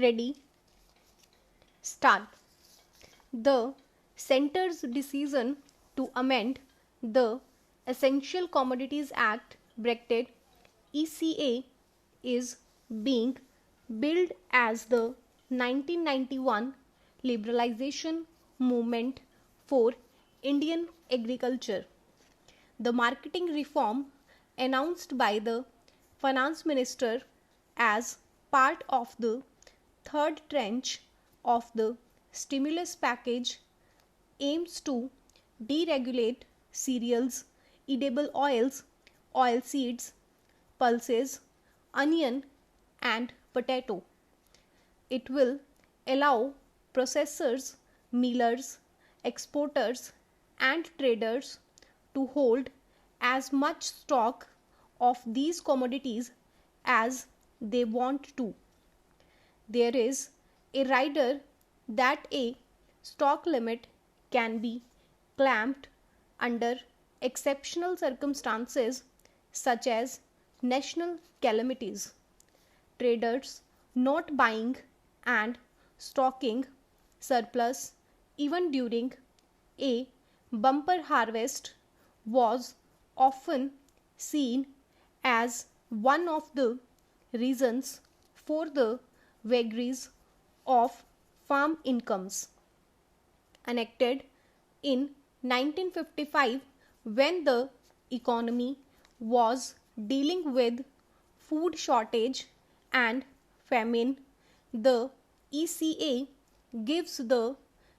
Ready, start. The Center's decision to amend the Essential Commodities Act (bracketed ECA) is being billed as the 1991 liberalization movement for Indian agriculture. The marketing reform announced by the finance minister as part of the third tranche of the stimulus package aims to deregulate cereals, edible oils, oilseeds, pulses, onion, and potato. It will allow processors, millers, exporters, and traders to hold as much stock of these commodities as they want to. There is a rider that a stock limit can be clamped under exceptional circumstances such as national calamities. Traders not buying and stocking surplus even during a bumper harvest was often seen as one of the reasons for the vagaries of farm incomes. Enacted in 1955 when the economy was dealing with food shortage and famine, the ECA gives the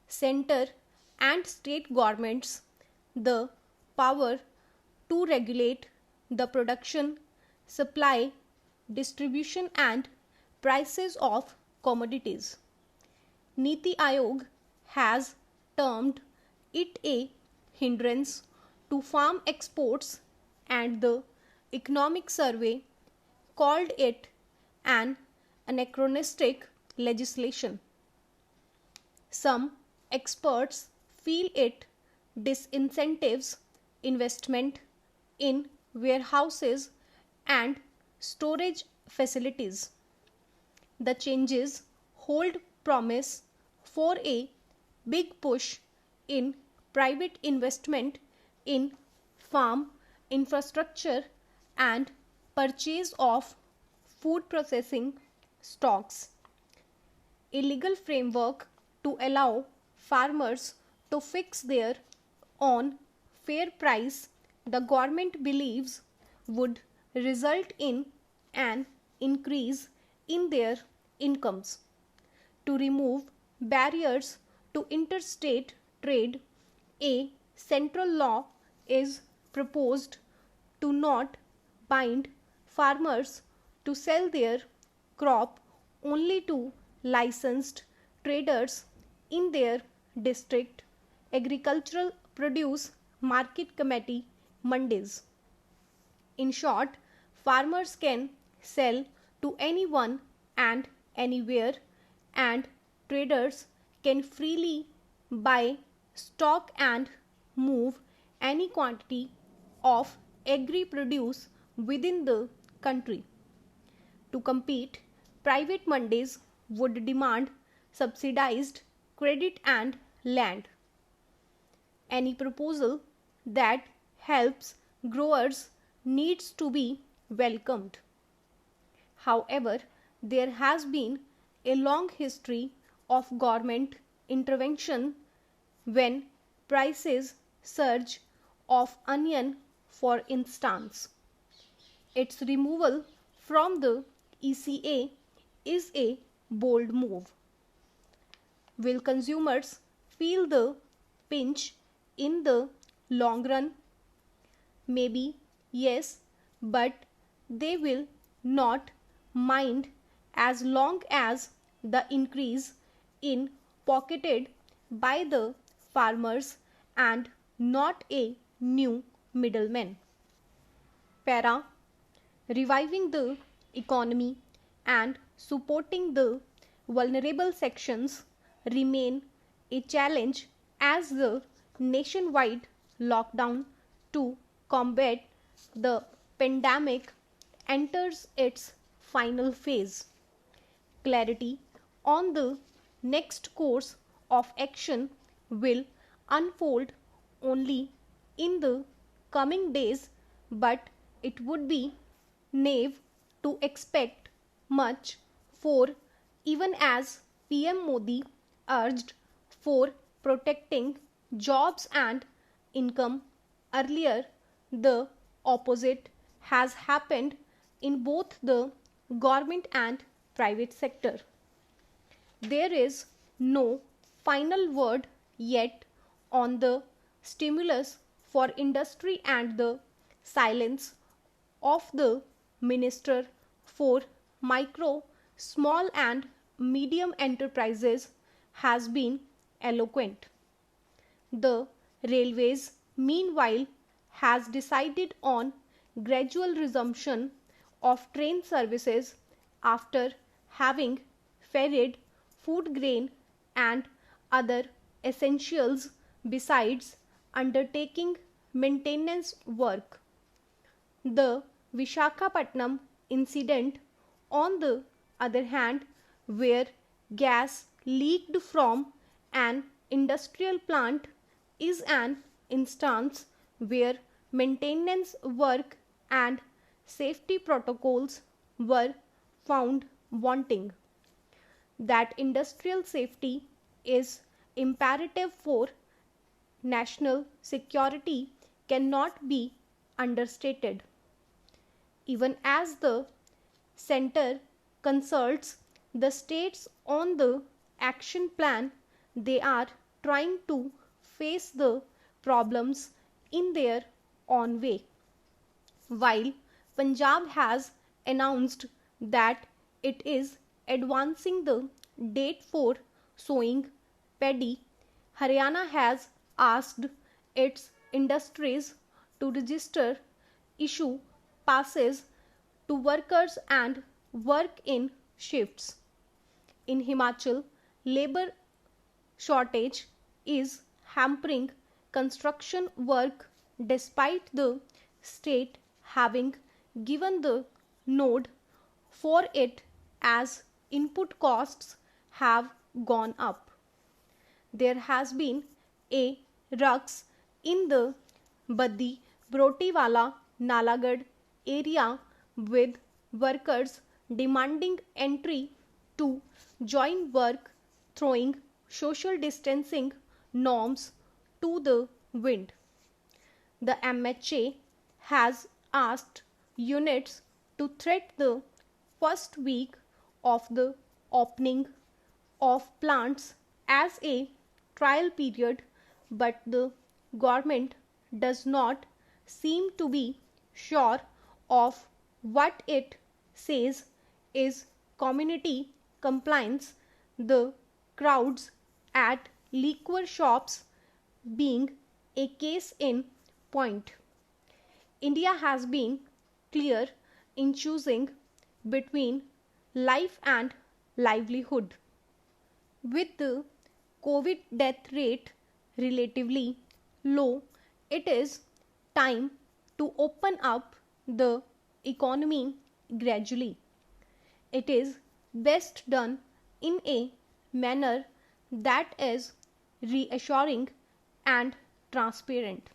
center and state governments the power to regulate the production, supply, distribution and prices of commodities. Niti Aayog has termed it a hindrance to farm exports and the Economic Survey called it an anachronistic legislation. Some experts feel it disincentives investment in warehouses and storage facilities. The changes hold promise for a big push in private investment in farm infrastructure and purchase of food processing stocks. A legal framework to allow farmers to fix their own fair price, the government believes, would result in an increase in their incomes. To remove barriers to interstate trade, a central law is proposed to not bind farmers to sell their crop only to licensed traders in their district agricultural produce market committee mandis. In short, farmers can sell to anyone and anywhere, and traders can freely buy stock and move any quantity of agri produce within the country. To compete, private mandis would demand subsidized credit and land. Any proposal that helps growers needs to be welcomed. However, there has been a long history of government intervention when prices surge of onion, for instance. Its removal from the ECA is a bold move. Will consumers feel the pinch in the long run? Maybe yes, but they will not mind as long as the increase in pocketed by the farmers and not a new middleman. Para, reviving the economy and supporting the vulnerable sections remain a challenge as the nationwide lockdown to combat the pandemic enters its final phase. Clarity on the next course of action will unfold only in the coming days, but it would be naive to expect much, for even as PM Modi urged for protecting jobs and income earlier, the opposite has happened in both the government and private sector. There is no final word yet on the stimulus for industry, and the silence of the Minister for Micro, Small and Medium Enterprises has been eloquent. The railways, meanwhile, has decided on gradual resumption of train services after having ferried food grain and other essentials besides undertaking maintenance work. The Vishakhapatnam incident, on the other hand, where gas leaked from an industrial plant, is an instance where maintenance work and safety protocols were found wanting. That industrial safety is imperative for national security cannot be understated. Even as the center consults the states on the action plan, they are trying to face the problems in their own way. While Punjab has announced that it is advancing the date for sowing paddy, Haryana has asked its industries to register, issue passes to workers and work in shifts. In Himachal, labor shortage is hampering construction work despite the state having given the nod for it as input costs have gone up. There has been a ruckus in the Badi Brotiwala Nalagad area, with workers demanding entry to join work, throwing social distancing norms to the wind. The MHA has asked units to thread the first week of the opening of plants as a trial period, but the government does not seem to be sure of what it says is community compliance, the crowds at liquor shops being a case in point. India has been clear in choosing between life and livelihood. With the COVID death rate relatively low, it is time to open up the economy gradually. It is best done in a manner that is reassuring and transparent.